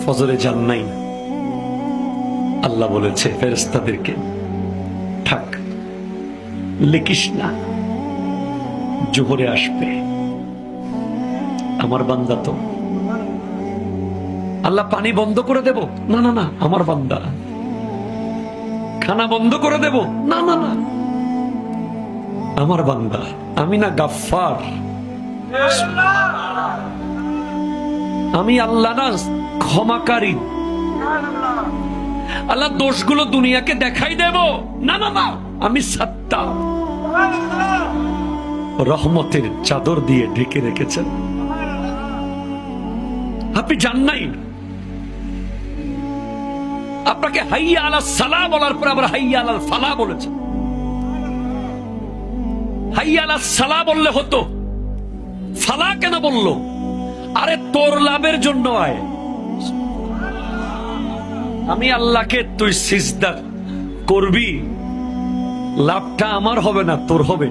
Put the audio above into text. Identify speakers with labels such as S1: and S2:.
S1: ফজরে যান নাই, আল্লাহ বলেছে ফেরেশতাদেরকে থাক, লিখিস না, জোহরে আসবে। আমার বান্দা তো। আল্লাহ পানি বন্ধ করে দেব? না না না, আমার বান্দা। খানা বন্ধ করে দেব? না না না, আমার বান্দা। আমি না গাফফার, আমি আল্লাহ না ক্ষমাকারী। আল্লাহ দোষগুলো দুনিয়াকে দেখাই দেব? না না না, আমি সাত্তার। রহমতের চাদর দিয়ে ঢেকে রেখেছেন। আপনি জান নাই? আপনাকে হাইয়া আলাস সালাহ বলার পর আবার হাইয়া আলাল ফালাহ বলেছেন। হাইয়া আলাস সালাহ বললে হতো, ফালাহ কেন বললো? আরে তোর লাভের জন্য আয়। আমি আল্লাহকে তুই সিজদা করবি, লাভটা আমার হবে না, তোর হবে।